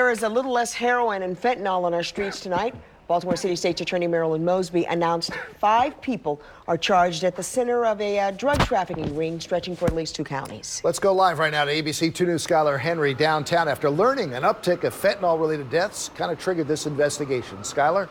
there is a little less heroin and fentanyl on our streets tonight. Baltimore City State's Attorney Marilyn Mosby announced 5 people are charged at the center of a drug trafficking ring stretching for at least 2 counties. Let's go live right now to ABC 2 News' Skylar Henry downtown after learning an uptick of fentanyl-related deaths kind of triggered this investigation. Skylar?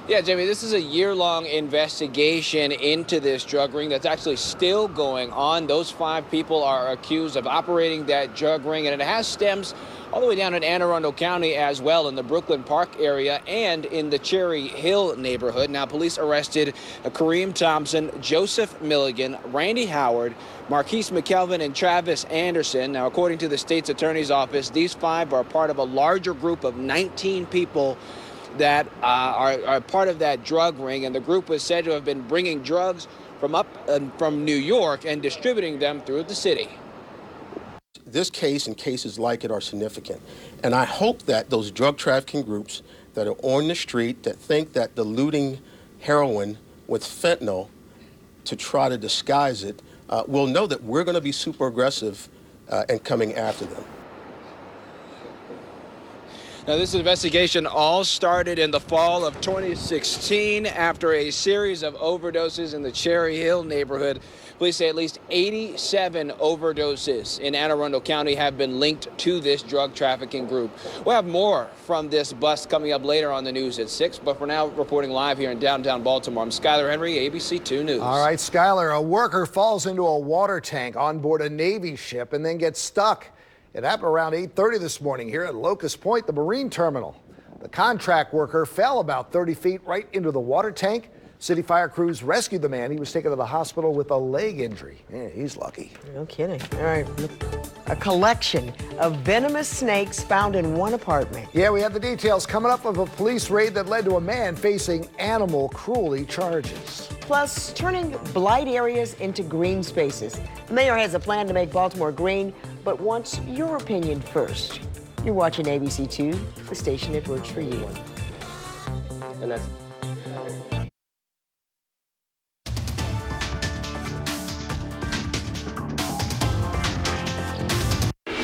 Yeah, Jamie, this is a year-long investigation into this drug ring that's actually still going on. Those 5 people are accused of operating that drug ring, and it has stems all the way down in Anne Arundel County as well, in the Brooklyn Park area and in the Cherry Hill neighborhood. Now, police arrested Kareem Thompson, Joseph Milligan, Randy Howard, Marquise McKelvin, and Travis Anderson. Now, according to the state's attorney's office, these 5 are part of a larger group of 19 people that are part of that drug ring, and the group was said to have been bringing drugs from New York and distributing them through the city. This case and cases like it are significant, and I hope that those drug trafficking groups that are on the street that think that diluting heroin with fentanyl to try to disguise it will know that we're going to be super aggressive and coming after them. Now, this investigation all started in the fall of 2016 after a series of overdoses in the Cherry Hill neighborhood. Police say at least 87 overdoses in Anne Arundel County have been linked to this drug trafficking group. We'll have more from this bust coming up later on the news at 6, but for now, reporting live here in downtown Baltimore, I'm Skylar Henry, ABC 2 News. All right, Skylar, a worker falls into a water tank on board a Navy ship and then gets stuck. It happened around 8:30 this morning here at Locust Point, the marine terminal. The contract worker fell about 30 feet right into the water tank. City fire crews rescued the man. He was taken to the hospital with a leg injury. Yeah, he's lucky. No kidding. All right. A collection of venomous snakes found in one apartment. Yeah, we have the details coming up of a police raid that led to a man facing animal cruelty charges. Plus, turning blight areas into green spaces. The mayor has a plan to make Baltimore green, but wants your opinion first. You're watching ABC 2, the station that works for you. And that's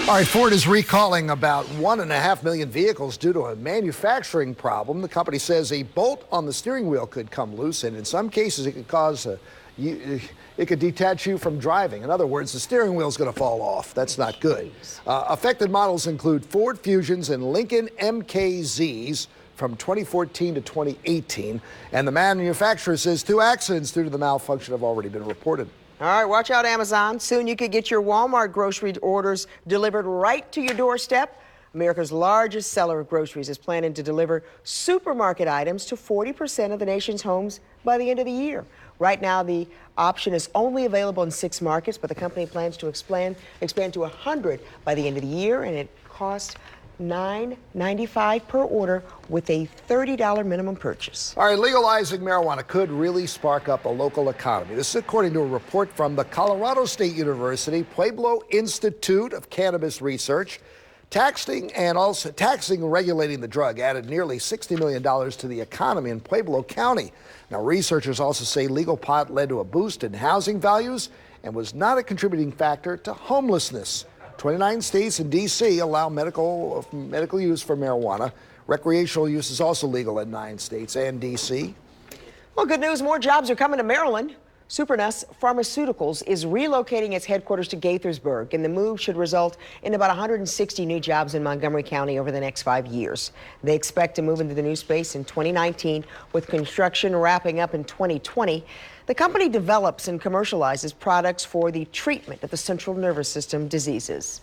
All right, Ford is recalling about 1.5 million vehicles due to a manufacturing problem. The company says a bolt on the steering wheel could come loose, and in some cases it could cause it could detach you from driving. In other words, the steering wheel is going to fall off. That's not good. Affected models include Ford Fusions and Lincoln MKZs from 2014 to 2018, and the manufacturer says 2 accidents due to the malfunction have already been reported. All right, watch out, Amazon. Soon you could get your Walmart grocery orders delivered right to your doorstep. America's largest seller of groceries is planning to deliver supermarket items to 40% of the nation's homes by the end of the year. Right now, the option is only available in 6 markets, but the company plans to expand to 100 by the end of the year, and it costs $9.95 per order with a $30 minimum purchase. All right, legalizing marijuana could really spark up a local economy. This is according to a report from the Colorado State University Pueblo Institute of Cannabis Research. Taxing and regulating the drug added nearly $60 million to the economy in Pueblo County. Now, researchers also say legal pot led to a boost in housing values and was not a contributing factor to homelessness. 29 states and D.C. allow medical use for marijuana. Recreational use is also legal in 9 states and D.C. Well, good news, more jobs are coming to Maryland. Supernus Pharmaceuticals is relocating its headquarters to Gaithersburg, and the move should result in about 160 new jobs in Montgomery County over the next 5 years. They expect to move into the new space in 2019, with construction wrapping up in 2020. The company develops and commercializes products for the treatment of the central nervous system diseases.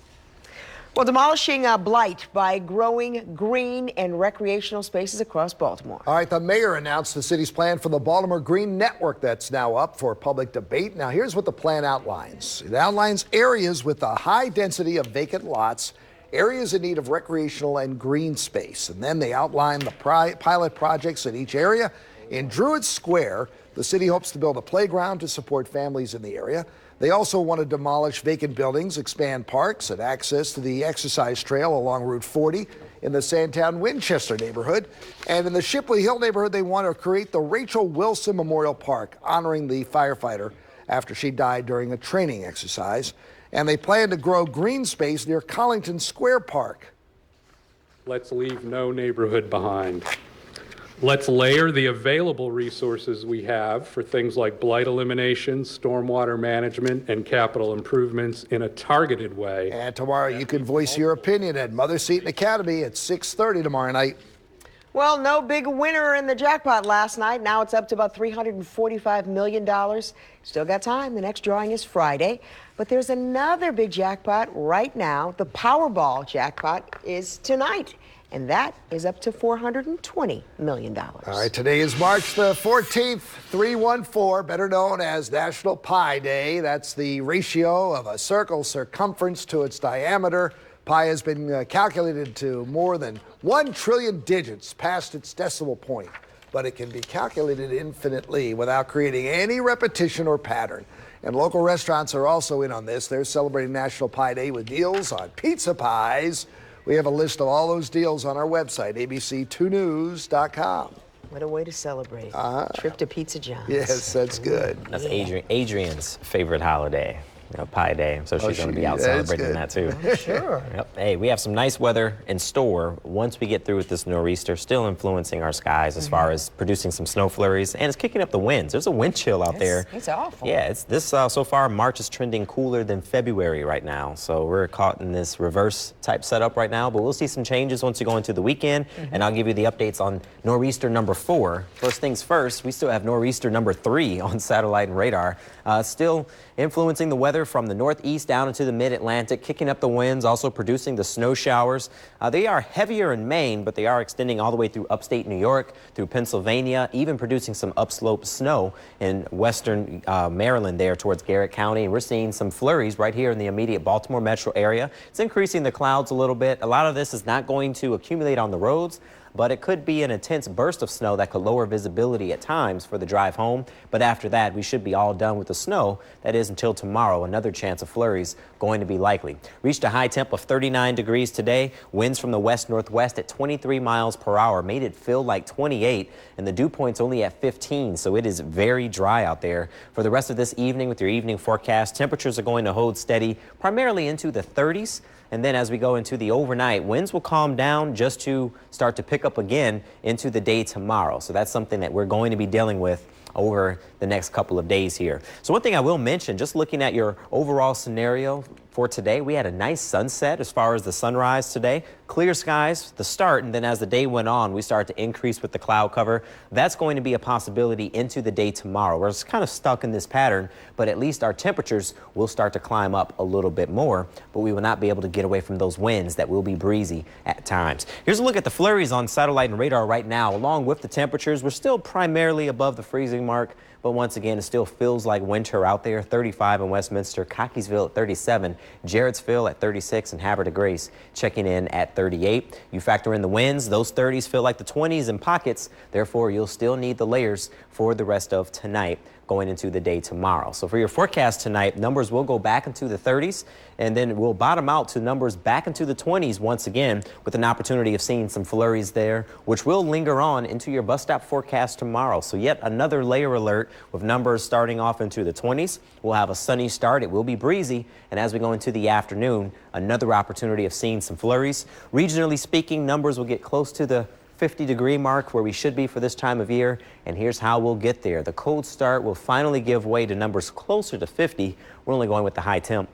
Well, demolishing blight by growing green and recreational spaces across Baltimore. All right, the mayor announced the city's plan for the Baltimore Green Network that's now up for public debate. Now, here's what the plan outlines. It outlines areas with a high density of vacant lots, areas in need of recreational and green space. And then they outline the pilot projects in each area. In Druid Square, the city hopes to build a playground to support families in the area. They also want to demolish vacant buildings, expand parks, and access to the exercise trail along Route 40 in the Sandtown-Winchester neighborhood. And in the Shipley Hill neighborhood, they want to create the Rachel Wilson Memorial Park, honoring the firefighter after she died during a training exercise. and they plan to grow green space near Collington Square Park. Let's leave no neighborhood behind. Let's layer the available resources we have for things like blight elimination, stormwater management, and capital improvements in a targeted way. And tomorrow you can voice your opinion at Mother Seton Academy at 6:30 tomorrow night. Well, no big winner in the jackpot last night. Now it's up to about $345 million. Still got time. The next drawing is Friday. But there's another big jackpot right now. The Powerball jackpot is tonight, and that is up to $420 million. All right, today is March the 14th, 314, better known as National Pi Day. That's the ratio of a circle's circumference to its diameter. Pi has been calculated to more than 1 trillion digits past its decimal point, but it can be calculated infinitely without creating any repetition or pattern. And local restaurants are also in on this. They're celebrating National Pi Day with deals on pizza pies. We have a list of all those deals on our website, abc2news.com. What a way to celebrate. Trip to Pizza John's. Yes, that's good. That's Adrian's favorite holiday. Pi Day, so she's going to be out celebrating that too. Sure. Yep. Hey, we have some nice weather in store once we get through with this nor'easter, still influencing our skies as far as producing some snow flurries, and it's kicking up the winds. There's a wind chill out there. It's awful. Yeah, it's this so far. March is trending cooler than February right now, so we're caught in this reverse type setup right now. But we'll see some changes once you go into the weekend, and I'll give you the updates on nor'easter number 4. First things first, we still have nor'easter number 3 on satellite and radar, still influencing the weather from the northeast down into the mid-Atlantic, kicking up the winds, also producing the snow showers. They are heavier in Maine, but they are extending all the way through upstate New York, through Pennsylvania, even producing some upslope snow in western Maryland there towards Garrett County. And we're seeing some flurries right here in the immediate Baltimore metro area. It's increasing the clouds a little bit. A lot of this is not going to accumulate on the roads, but it could be an intense burst of snow that could lower visibility at times for the drive home. But after that, we should be all done with the snow. That is until tomorrow. Another chance of flurries going to be likely. Reached a high temp of 39 degrees today. Winds from the west-northwest at 23 miles per hour made it feel like 28, and the dew point's only at 15, so it is very dry out there. For the rest of this evening with your evening forecast, temperatures are going to hold steady primarily into the 30s. And then as we go into the overnight, winds will calm down just to start to pick up again into the day tomorrow. So that's something that we're going to be dealing with over the next couple of days here. So one thing I will mention, just looking at your overall scenario for today, we had a nice sunset as far as the sunrise today. Clear skies, the start, and then as the day went on, we started to increase with the cloud cover. That's going to be a possibility into the day tomorrow. We're just kind of stuck in this pattern, but at least our temperatures will start to climb up a little bit more, but we will not be able to get away from those winds that will be breezy at times. Here's a look at the flurries on satellite and radar right now. Along with the temperatures, we're still primarily above the freezing mark, but once again, it still feels like winter out there. 35 in Westminster, Cockeysville at 37, Jarrettsville at 36, and Havre de Grace checking in at 38. You factor in the winds, those 30s feel like the 20s in pockets. Therefore, you'll still need the layers for the rest of tonight going into the day tomorrow. So for your forecast tonight, numbers will go back into the 30s, and then we'll bottom out to numbers back into the 20s once again, with an opportunity of seeing some flurries there, which will linger on into your bus stop forecast tomorrow. So yet another layer alert with numbers starting off into the 20s. We'll have a sunny start. It will be breezy. And as we go into the afternoon, another opportunity of seeing some flurries. Regionally speaking, numbers will get close to the 50-degree mark where we should be for this time of year, and here's how we'll get there. The cold start will finally give way to numbers closer to 50. We're only going with the high temp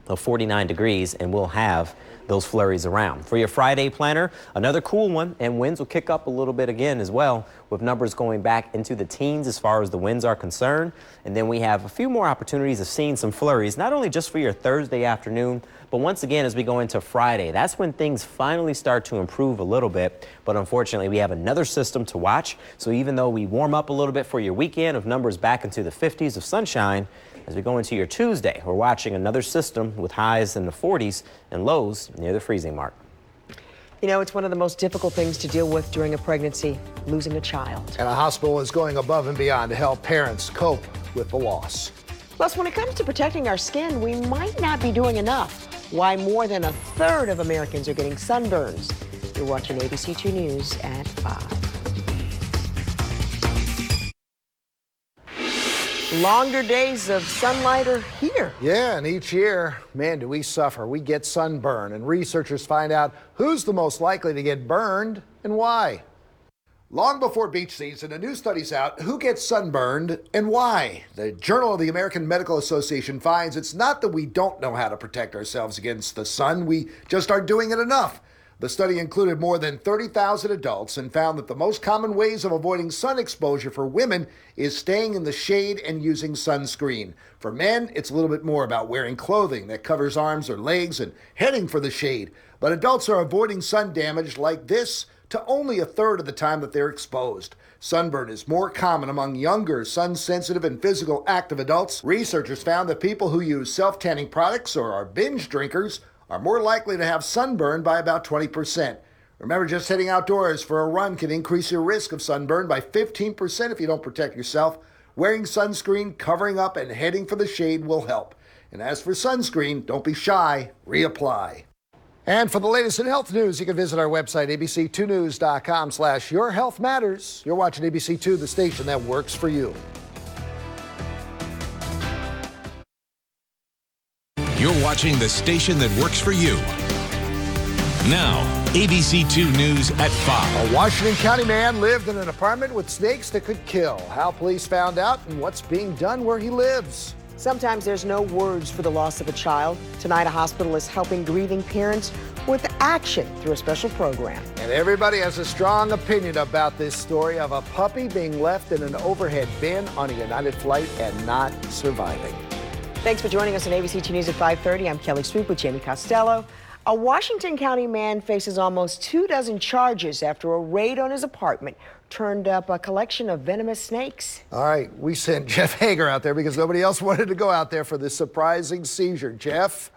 of 49 degrees, and we'll have those flurries around. For your Friday planner, another cool one, and winds will kick up a little bit again as well, with numbers going back into the teens as far as the winds are concerned. And then we have a few more opportunities of seeing some flurries, not only just for your Thursday afternoon, but once again as we go into Friday. That's when things finally start to improve a little bit, but unfortunately we have another system to watch. So even though we warm up a little bit for your weekend of numbers back into the 50s of sunshine, as we go into your Tuesday, we're watching another system with highs in the 40s and lows near the freezing mark. You know, it's one of the most difficult things to deal with during a pregnancy, losing a child. And a hospital is going above and beyond to help parents cope with the loss. Plus, when it comes to protecting our skin, we might not be doing enough. Why more than a third of Americans are getting sunburns. You're watching ABC 2 News at 5. Longer days of sunlight are here. Yeah, and each year, man, do we suffer. We get sunburn, and researchers find out who's the most likely to get burned and why. Long before beach season, a new study's out who gets sunburned and why. The Journal of the American Medical Association finds it's not that we don't know how to protect ourselves against the sun, we just aren't doing it enough. The study included more than 30,000 adults and found that the most common ways of avoiding sun exposure for women is staying in the shade and using sunscreen. For men, it's a little bit more about wearing clothing that covers arms or legs and heading for the shade. But adults are avoiding sun damage like this to only a third of the time that they're exposed. Sunburn is more common among younger, sun-sensitive and physical active adults. Researchers found that people who use self-tanning products or are binge drinkers are more likely to have sunburn by about 20%. Remember, just heading outdoors for a run can increase your risk of sunburn by 15% if you don't protect yourself. Wearing sunscreen, covering up, and heading for the shade will help. And as for sunscreen, don't be shy, reapply. And for the latest in health news, you can visit our website, abc2news.com/yourhealthmatters. You're watching ABC2, the station that works for you. You're watching the station that works for you. Now, ABC2 News at 5. A Washington County man lived in an apartment with snakes that could kill. How police found out and what's being done where he lives. Sometimes there's no words for the loss of a child. Tonight, a hospital is helping grieving parents with action through a special program. And everybody has a strong opinion about this story of a puppy being left in an overhead bin on a United flight and not surviving. Thanks for joining us on ABC2 News at 5:30. I'm Kelly Swoop with Jamie Costello. A Washington County man faces almost 24 charges after a raid on his apartment turned up a collection of venomous snakes. All right, we sent Jeff Hager out there because nobody else wanted to go out there for this surprising seizure. Jeff?